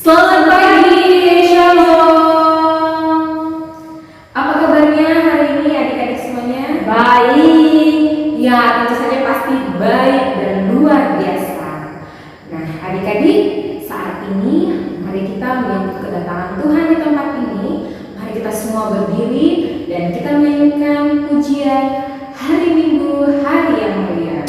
Selamat pagi, Shalom. Apa kabarnya hari ini adik-adik semuanya? Baik. Ya, tentu saja pasti baik dan luar biasa. Nah, adik-adik, saat ini mari kita menyambut kedatangan Tuhan di tempat ini. Mari kita semua berdiri dan kita menyanyikan pujian hari Minggu, hari yang mulia.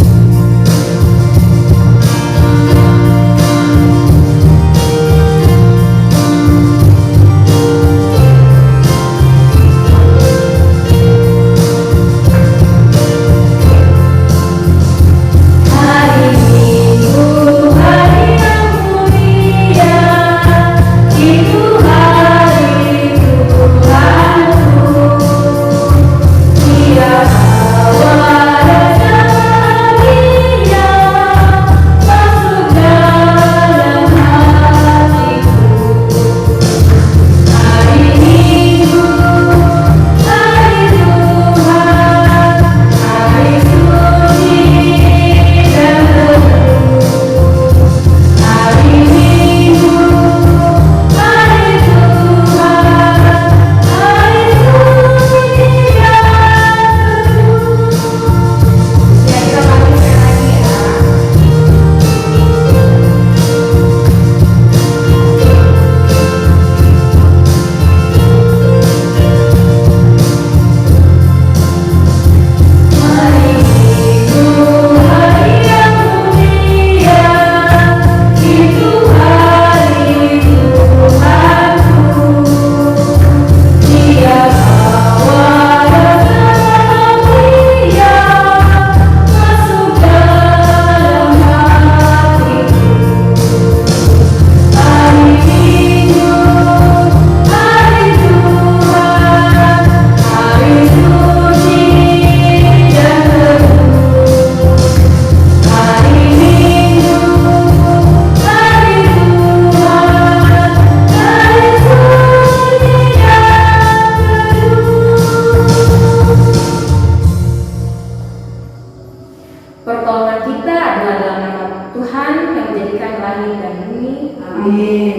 Pertolongan kita adalah dalam nama Tuhan yang menjadikan langit dan bumi. Amin.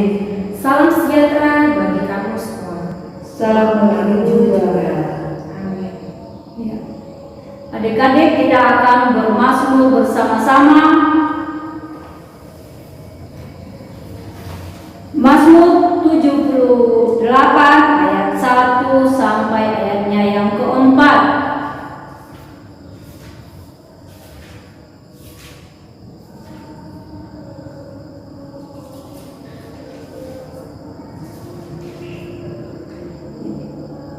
Salam sejahtera bagi kamu semua. Salam bagi juga. Amin. Ya. Adik-adik, kita akan bermazmur bersama-sama. Mazmur 78 ayat 1 sampai ayatnya yang keempat.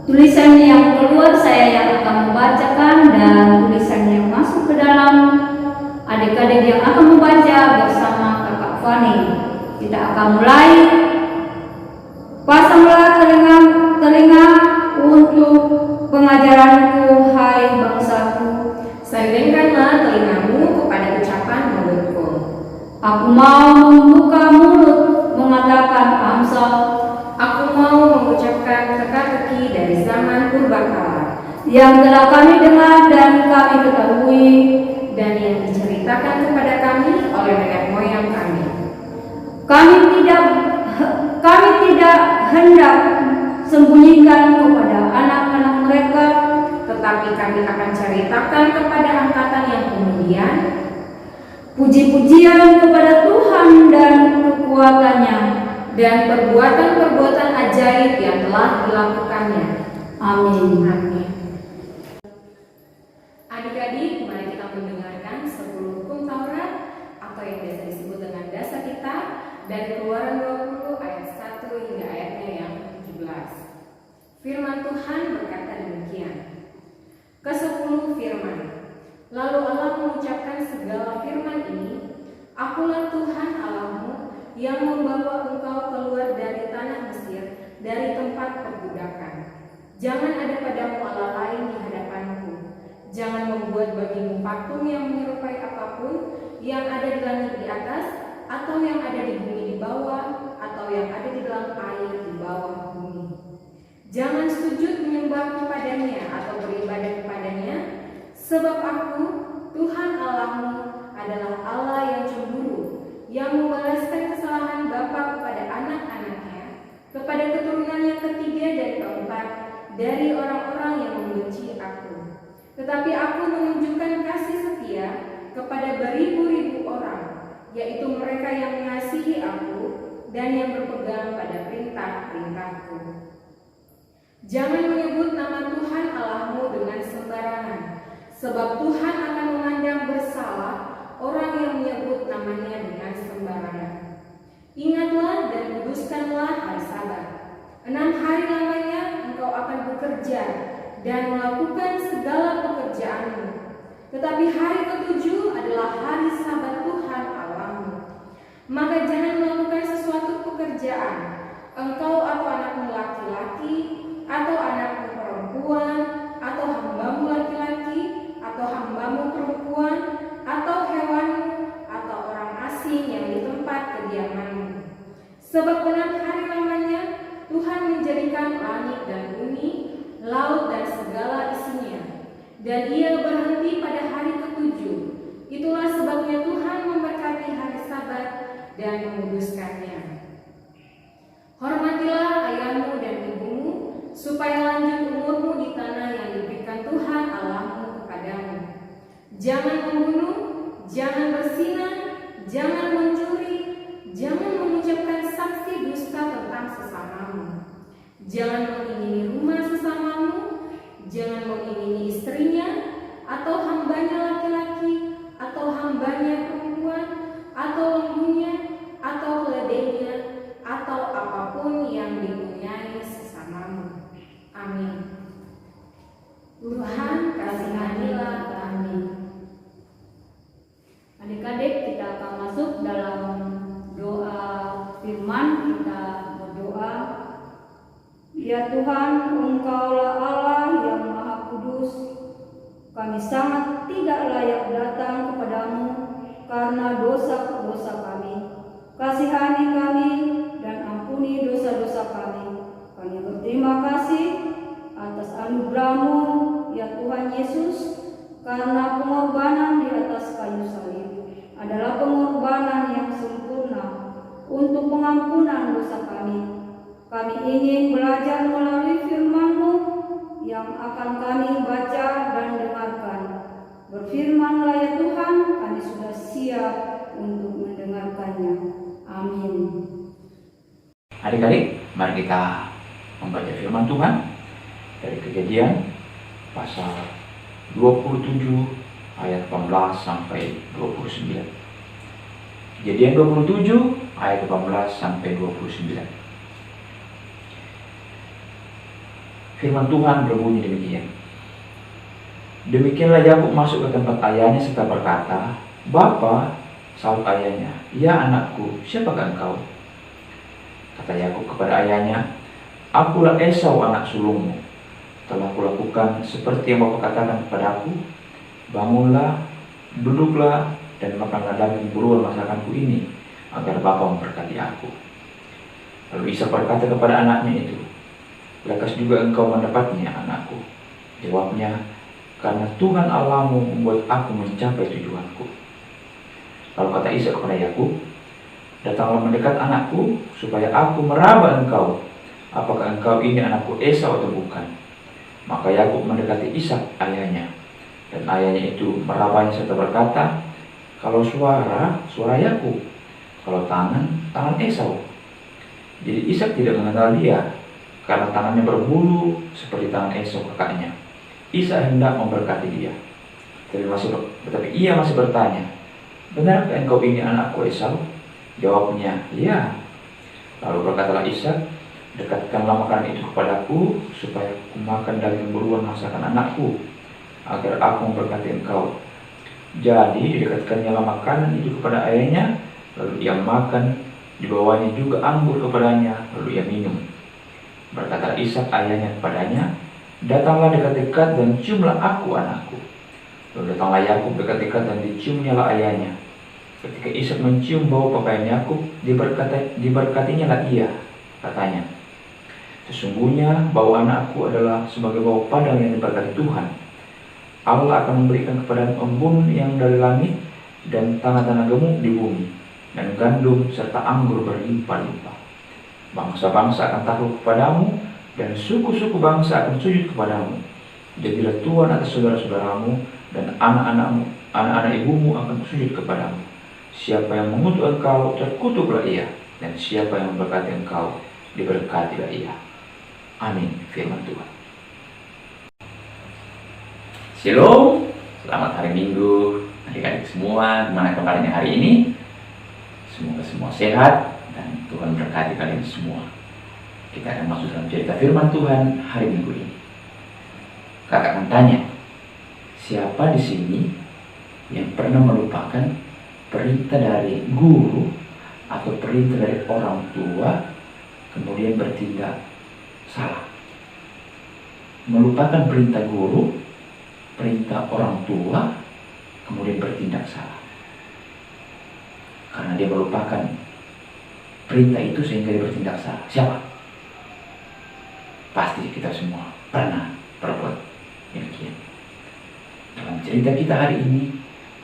Tulisan yang keluar saya yang akan membacakan, dan tulisan yang masuk ke dalam adik-adik yang akan membaca bersama Kakak Fani. Kita akan mulai. Pasanglah telinga untuk pengajaranku, hai bangsaku. Sandingkanlah telingamu kepada ucapan mulutku. Aku mau membuka mulut mengatakan amsal. Aku mau mengucapkan teka-teki dari zaman purbakala Yang telah kami dengar dan kami ketahui, dan yang diceritakan kepada kami oleh nenek moyang kami. Kami tidak hendak sembunyikan kepada anak-anak mereka, Tetapi kami akan ceritakan kepada angkatan yang kemudian puji-pujian kepada Tuhan dan kekuatannya, dan perbuatan-perbuatan ajaib yang telah dilakukannya. Amin. Amin. Adik-adik, mari kita mendengarkan 10 hukum Taurat atau yang biasa disebut dengan dasar kita dari Keluaran 20 ayat 1 hingga ayatnya yang 17. Firman Tuhan berkata demikian. Ke-10 firman. Lalu Allah mengucapkan segala firman ini, Akulah Tuhan Allahmu yang membawa engkau keluar dari tanah Mesir, dari tempat perbudakan. Jangan ada padamu Allah lain di hadapanku. Jangan membuat bagimu patung yang menyerupai apapun yang ada di langit di atas, atau yang ada di bumi di bawah, atau yang ada di dalam air di bawah bumi. Jangan sujud menyembah kepadanya atau beribadah kepadanya, sebab aku, Tuhan Allahmu, adalah Allah yang cemburu, yang membalaskan kesalahan bapa kepada anak Tetapi aku menunjukkan kasih setia kepada beribu-ribu orang, yaitu mereka yang mengasihi aku dan yang berpegang pada perintah-perintahku. Jangan menyebut nama Tuhan Allahmu dengan sembarangan, sebab Tuhan akan memandang bersalah orang yang menyebut namanya dengan sembarangan. Ingatlah dan kuduskanlah hari Sabat. 6 hari lamanya engkau akan bekerja dan melakukan segala pekerjaanmu. Tetapi hari ke-7 adalah hari Sabat Tuhan Allahmu. Maka jangan melakukan sesuatu pekerjaan, engkau atau anakmu laki-laki, atau anakmu perempuan, atau hambamu laki-laki, atau hambamu perempuan, atau hewanmu, atau orang asing yang di tempat kediamanmu. Sebab 6 hari lamanya Tuhan menjadikan langit dan bumi, laut dan segala isinya, dan Ia berhenti pada hari ke-7. Itulah sebabnya Tuhan memberkati hari Sabat dan menguduskannya. Hormatilah ayahmu dan ibumu, supaya lanjut umurmu di tanah yang diberikan Tuhan Allahmu kepadamu. Jangan membunuh, jangan berzina, jangan mencuri, jangan mengucapkan saksi dusta tentang sesamamu. Jangan mengingini rumah sesamamu, jangan mengingini istrinya, atau hambanya laki-laki, atau hambanya perempuan, atau lembunya, atau keledainya, atau apapun yang dipunyai sesamamu. Amin. Tuhan kasihanilah kami. Adik-adik, kita akan masuk dalam doa firman. Kita berdoa. Ya Tuhan, Engkaulah Allah yang Maha Kudus. Kami sangat tidak layak datang kepadamu karena dosa-dosa kami. Kasihani kami dan ampuni dosa-dosa kami. Kami berterima kasih atas anugerah-Mu, ya Tuhan Yesus, karena pengorbanan di atas kayu salib adalah pengorbanan yang sempurna untuk pengampunan dosa kami. Kami ingin belajar melalui firman-Mu yang akan kami baca dan dengarkan. Berfirman-Lah ya Tuhan, kami sudah siap untuk mendengarkannya. Amin. Adik-adik, mari kita membaca firman Tuhan dari Kejadian pasal 27 ayat 18 sampai 29. Kejadian 27 ayat 18 sampai 29. Firman Tuhan berbunyi demikian. Demikianlah Yakub masuk ke tempat ayahnya serta berkata, "Bapa," sahut ayahnya, "Ya anakku, siapakah engkau?" Kata Yakub kepada ayahnya, "Akulah Esau anak sulungmu. Telah kulakukan seperti yang Bapa katakan kepadaku. Bangunlah, duduklah, dan makanlah daging buruan masakanku ini, agar Bapa memberkati aku." Lalu Ishak berkata kepada anaknya itu, "Lekas juga engkau mendapatnya, anakku." Jawabnya, "Karena Tuhan Allahmu membuat aku mencapai tujuanku." Lalu kata Ishak kepada Yakub, "Datanglah mendekat anakku, supaya aku meraba engkau, apakah engkau ini anakku Esau atau bukan." Maka Yakub mendekati Ishak ayahnya, dan ayahnya itu merabanya serta berkata, "Kalau suara Yakub, kalau tangan Esau." Jadi Ishak tidak mengenal dia, karena tangannya berbulu seperti tangan Esau kakaknya. Ishak hendak memberkati dia, tetapi ia masih bertanya, "Benarkah engkau ini anakku Esau?" Jawabnya, "Ya." Lalu berkatalah Ishak, "Dekatkanlah makanan itu kepadaku, supaya aku makan daging buruan masakan anakku, agar aku memberkati engkau." Jadi didekatkannya makanan itu kepada ayahnya, lalu ia makan, dibawanya juga anggur kepadanya, lalu ia minum. Berkata Ishak ayahnya kepadanya, "Datanglah dekat-dekat dan ciumlah aku, anakku." Lalu datanglah Yakub dekat-dekat dan diciumnyalah ayahnya. Ketika Ishak mencium bau pakaian Yakub, diberkatinya lah ia, katanya, "Sesungguhnya bau anakku adalah sebagai bau padang yang diberkati Tuhan. Allah akan memberikan kepada embun yang dari langit, dan tanah-tanah gemuk di bumi, dan gandum serta anggur berlimpah-limpah. Bangsa-bangsa akan takluk kepadamu, dan suku-suku bangsa akan sujud kepadamu. Jadilah Tuhan atas saudara-saudaramu dan anak-anakmu, anak-anak ibumu akan sujud kepadamu. Siapa yang mengutuk engkau, terkutuklah ia, dan siapa yang memberkati engkau, diberkatilah ia. Amin. Firman Tuhan. Shalom, selamat hari Minggu adik-adik semua. Gimana kabarnya hari ini? Semoga semua sehat dan Tuhan berkati kalian semua. Kita akan masuk dalam cerita firman Tuhan hari Minggu ini. Kakak akan tanya, siapa di sini yang pernah melupakan perintah dari guru atau perintah dari orang tua kemudian bertindak salah? Melupakan perintah guru, perintah orang tua, kemudian bertindak salah. Karena dia melupakan perintah itu sehingga dia bertindak salah. Siapa? Pasti kita semua pernah berbuat demikian. Dalam cerita kita hari ini,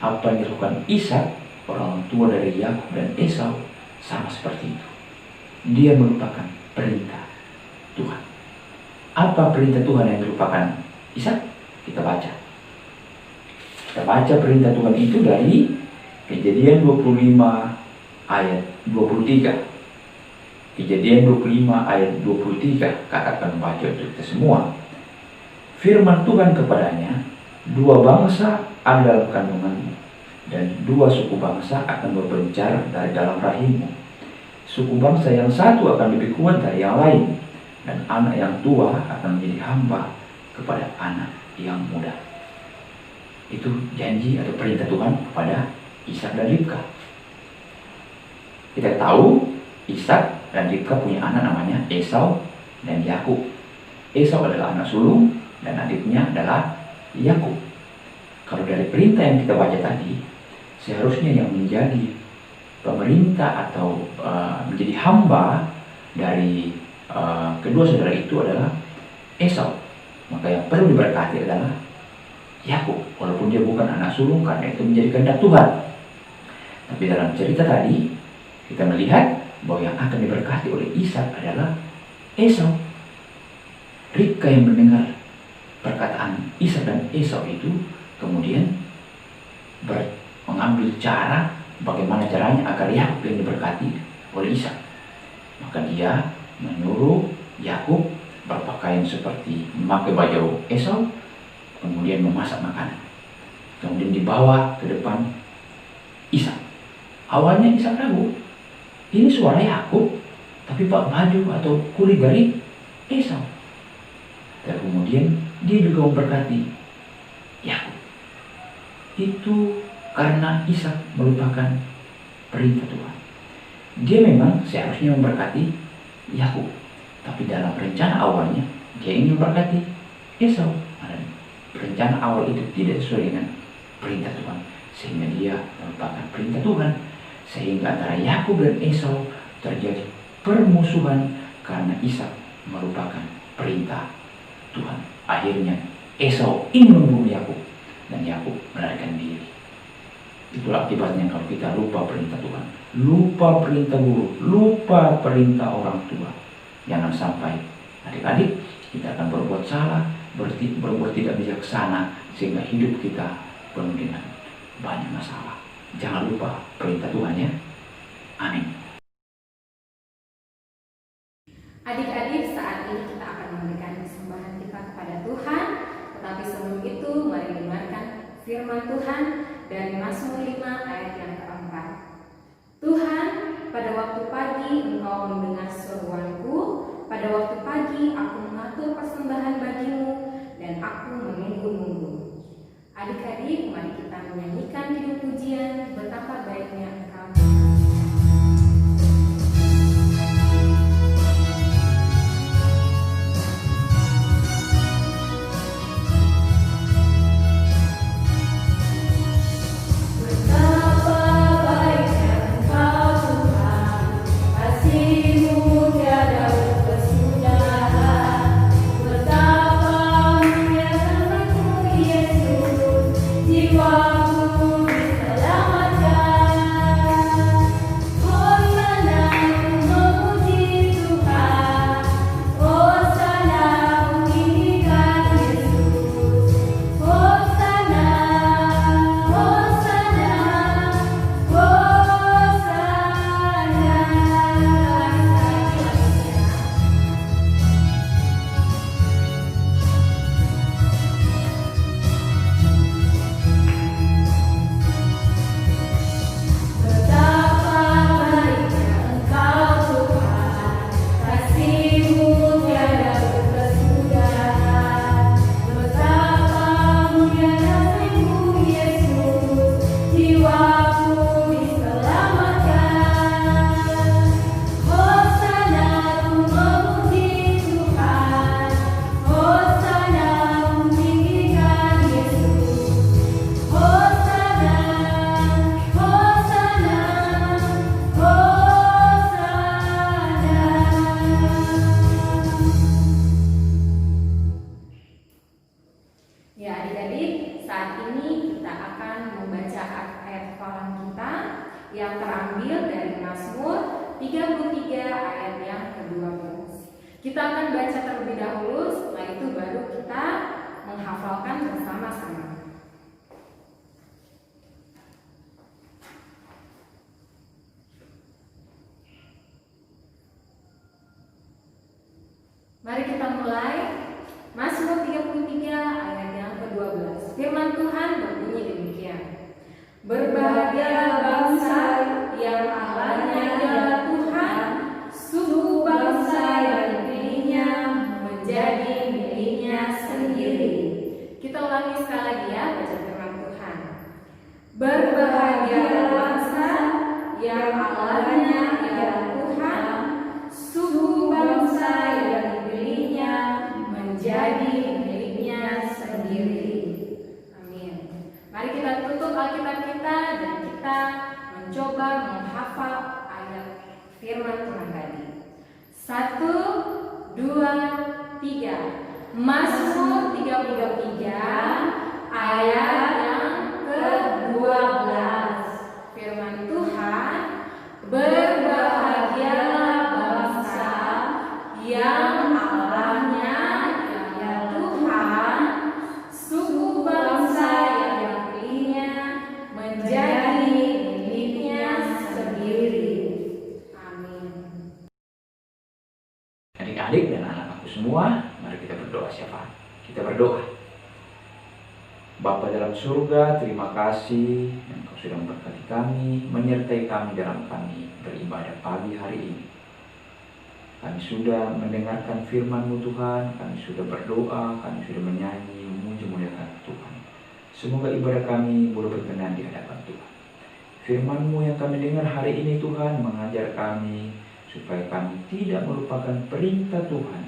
apa yang dilakukan Ishak, orang tua dari Yakub dan Esau, sama seperti itu. Dia melupakan perintah Tuhan. Apa perintah Tuhan yang dilupakan Ishak? Kita baca. Kita baca perintah Tuhan itu dari Kejadian 25 ayat 23. Kejadian 25 ayat 23. Kakak akan membaca untuk kita semua. Firman Tuhan kepadanya, 2 bangsa ada dalam kandunganmu, dan 2 suku bangsa akan berpencar dari dalam rahimmu. Suku bangsa yang satu akan lebih kuat dari yang lain, dan anak yang tua akan menjadi hamba kepada anak yang muda. Itu janji atau perintah Tuhan kepada Ishak dan Ribka. Kita tahu Ishak dan Ribka punya anak namanya Esau dan Yakub. Esau adalah anak sulung dan adiknya adalah Yakub. Kalau dari perintah yang kita baca tadi, seharusnya yang menjadi pemerintah atau menjadi hamba dari kedua saudara itu adalah Esau. Maka yang perlu diberkati adalah Yakub, walaupun dia bukan anak sulung karena itu menjadi kehendak Tuhan. Tapi dalam cerita tadi kita melihat bahwa yang akan diberkati oleh Ishak adalah Esau. Ribka yang mendengar perkataan Ishak dan Esau itu kemudian mengambil cara bagaimana caranya agar Yakub yang diberkati oleh Ishak. Maka dia menyuruh Yakub berpakaian seperti memakai baju Esau, kemudian memasak makanan, kemudian dibawa ke depan Ishak. Awalnya Ishak ragu, ini suara Yakub, tapi pak baju atau kulit dari Esau. Dan kemudian dia juga memberkati Yakub. Itu karena Ishak melupakan perintah Tuhan. Dia memang seharusnya memberkati Yakub, tapi dalam rencana awalnya dia ingin memberkati Esau. Dan rencana awal itu tidak sesuai dengan perintah Tuhan, sehingga dia melupakan perintah Tuhan, sehingga antara Yakub dan Esau terjadi permusuhan karena Ishak melupakan perintah Tuhan. Akhirnya Esau ingin membunuh Yakub dan Yakub melarikan diri. Itulah akibatnya kalau kita lupa perintah Tuhan, lupa perintah guru, lupa perintah orang tua. Jangan sampai adik-adik kita akan berbuat salah, berbuat tidak bijaksana, sehingga hidup kita penuh dengan banyak masalah. Jangan lupa perintah Tuhan ya. Amin. Adik-adik, saat ini kita akan memberikan persembahan kita kepada Tuhan. Tetapi sebelum itu, mari dengarkan firman Tuhan dari Mazmur 5 ayat yang keempat. Tuhan, pada waktu pagi Engkau mendengar seruanku, pada waktu pagi aku mengatur persembahan bagimu, dan aku menunggu-nunggu. Adik-adik, mari kita menyanyikan judul pujian, betapa baiknya Engkau. Betapa mulia kasih-Mu adik-adik, saat ini kita akan membaca ayat hafalan kita yang terambil dari Mazmur 33 ayat yang ke-12. Kita akan baca terlebih dahulu, setelah itu baru kita menghafalkan bersama-sama. Mari kita mulai. Mazmur 33 ayat yang ke-12. Firman Tuhan berbunyi demikian. Berbahagialah bangsa yang Allahnya ialah Tuhan, suku bangsa yang dipilihnya menjadi miliknya sendiri. Kita ulangi sekali lagi ya, baca firman Tuhan. Berbahagialah bangsa yang Allahnya ialah Tuhan, suku bangsa yang dipilihnya menjadi miliknya sendiri. Amin. Mari kita tutup Alkitab kita dan kita mencoba menghafal ayat firman Tuhan tadi. 1, 2, 3. Mazmur 33 ayat yang ke-12. Firman Tuhan, berbahagialah bangsa yang Allahnya ialah Tuhan, suku bangsa yang dipilihnya menjadi miliknya sendiri. Amin. Adik-adik dan anak-anakku semua, mari kita berdoa. Siapa? Kita berdoa. Bapa dalam surga, terima kasih Engkau sudah memberkati kami, menyertai kami dalam kami beribadah pagi hari ini. Kami sudah mendengarkan firman-Mu Tuhan, kami sudah berdoa, kami sudah menyanyi, memuji-muliakan Tuhan. Semoga ibadah kami boleh berkenan di hadapan Tuhan. Firman-Mu yang kami dengar hari ini Tuhan mengajar kami supaya kami tidak melupakan perintah Tuhan,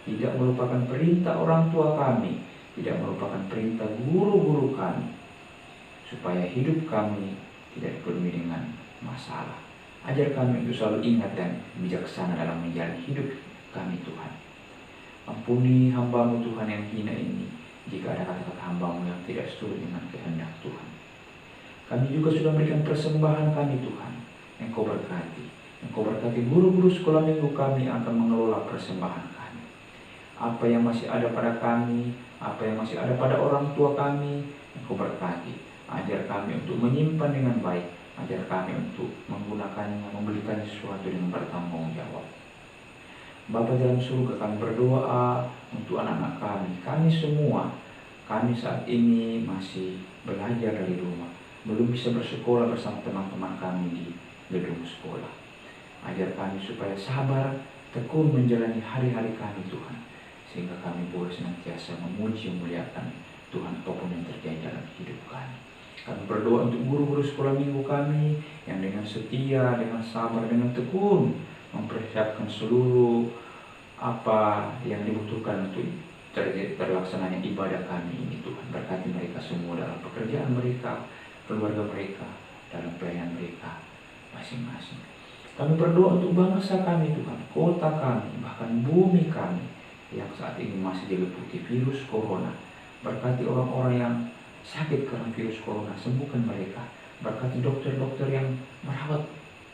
tidak melupakan perintah orang tua kami, tidak melupakan perintah guru-guru kami, supaya hidup kami tidak dipenuhi dengan masalah. Ajar kami untuk selalu ingat dan bijaksana dalam menjalani hidup kami Tuhan. Ampuni hamba-Mu Tuhan yang hina ini, jika ada kata-kata hamba-Mu yang tidak sesuai dengan kehendak Tuhan. Kami juga sudah memberikan persembahan kami Tuhan. Engkau berkati. Engkau berkati guru-guru sekolah minggu kami akan mengelola persembahan kami. Apa yang masih ada pada kami, apa yang masih ada pada orang tua kami, Engkau berkati. Ajar kami untuk menyimpan dengan baik. Ajar kami untuk menggunakannya, memberikan sesuatu dengan bertanggung jawab. Bapa dalam surga, kami berdoa untuk anak-anak kami. Kami semua, kami saat ini masih belajar dari rumah. Belum bisa bersekolah bersama teman-teman kami di gedung sekolah. Ajar kami supaya sabar, tekun menjalani hari-hari kami Tuhan. Sehingga kami boleh senantiasa memuji, memuliakan Tuhan apapun yang terjadi dalam hidup kami. Kami berdoa untuk guru-guru sekolah minggu kami yang dengan setia, dengan sabar, dengan tekun mempersiapkan seluruh apa yang dibutuhkan untuk terlaksananya ibadah kami ini Tuhan. Berkati mereka semua dalam pekerjaan mereka, keluarga mereka, dalam pelayanan mereka masing-masing. Kami berdoa untuk bangsa kami Tuhan, kota kami, bahkan bumi kami yang saat ini masih diliputi virus corona. Berkati orang-orang yang sakit karena virus corona, sembuhkan mereka. Berkati dokter-dokter yang merawat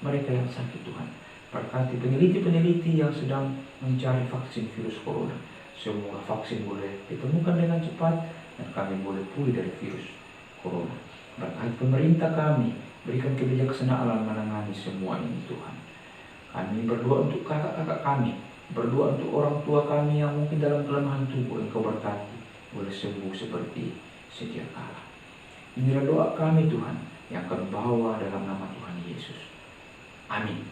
mereka yang sakit Tuhan. Berkati peneliti-peneliti yang sedang mencari vaksin virus corona. Semua vaksin boleh ditemukan dengan cepat dan kami boleh pulih dari virus corona. Berkati pemerintah kami, berikan kebijaksanaan menangani semua ini Tuhan. Kami berdoa untuk kakak-kakak kami, berdoa untuk orang tua kami yang mungkin dalam kelemahan tubuh. Engkau berkati, boleh sembuh seperti sedia kala. Inilah doa kami Tuhan yang kami bawa dalam nama Tuhan Yesus. Amin.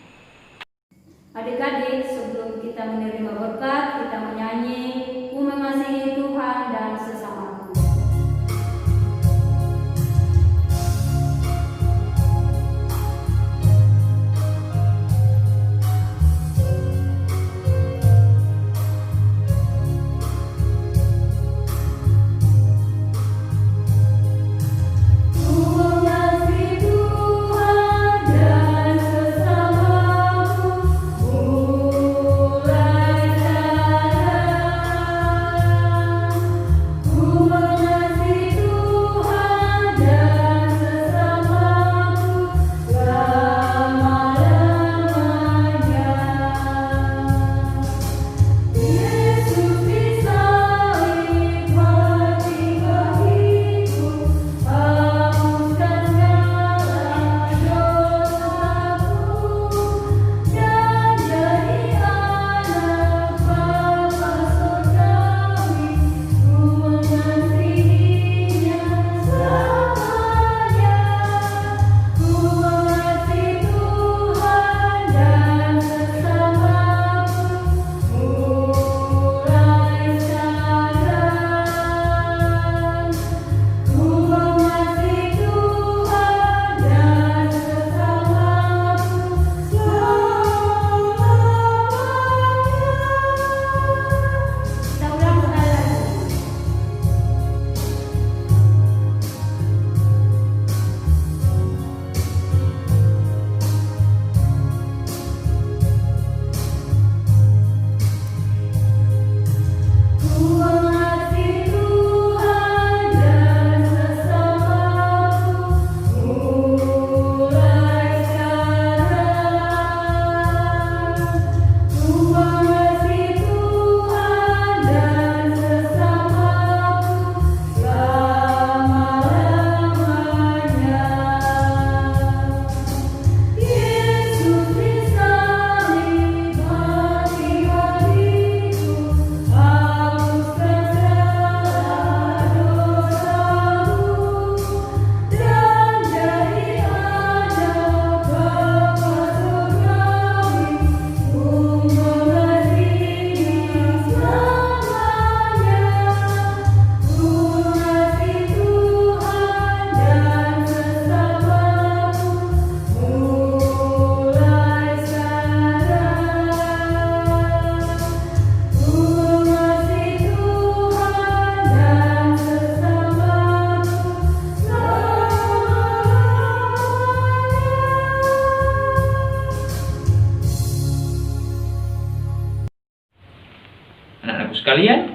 Adik-adik, sebelum kita menerima berkat, kita menyanyi "Ku mengasihi Tuhan dan sesamaku". Mulai sekarang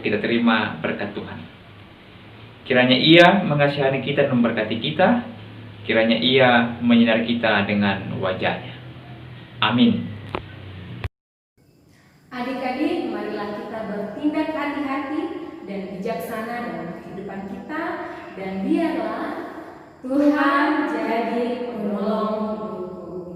kita terima berkat Tuhan. Kiranya Ia mengasihani kita dan memberkati kita. Kiranya Ia menyinari kita dengan wajah-Nya. Amin. Adik-adik, marilah kita bertindak hati-hati dan bijaksana dalam kehidupan kita, dan biarlah Tuhan jadi penolong hidupku.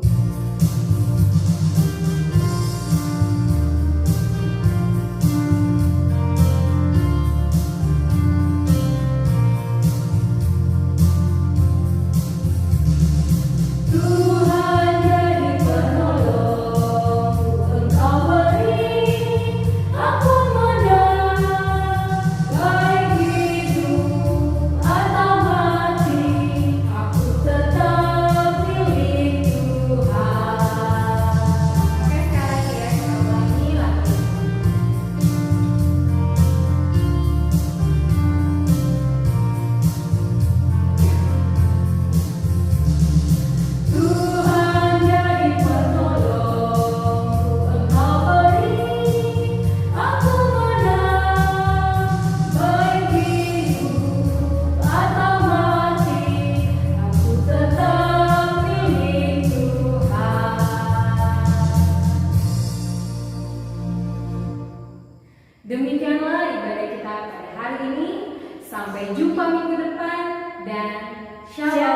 Tuhan jadi penolongku, Engkau beri aku menang, baik hidup atau mati, aku tetap pilih Tuhan. Oke, sekarang ya kita ulangi lagi. Tuhan jadi penolongku, Engkau beri aku menang, baik hidup atau mati, aku tetap pilih Tuhan. Demikianlah ibadah kita pada hari ini. Sampai jumpa minggu depan dan shalom.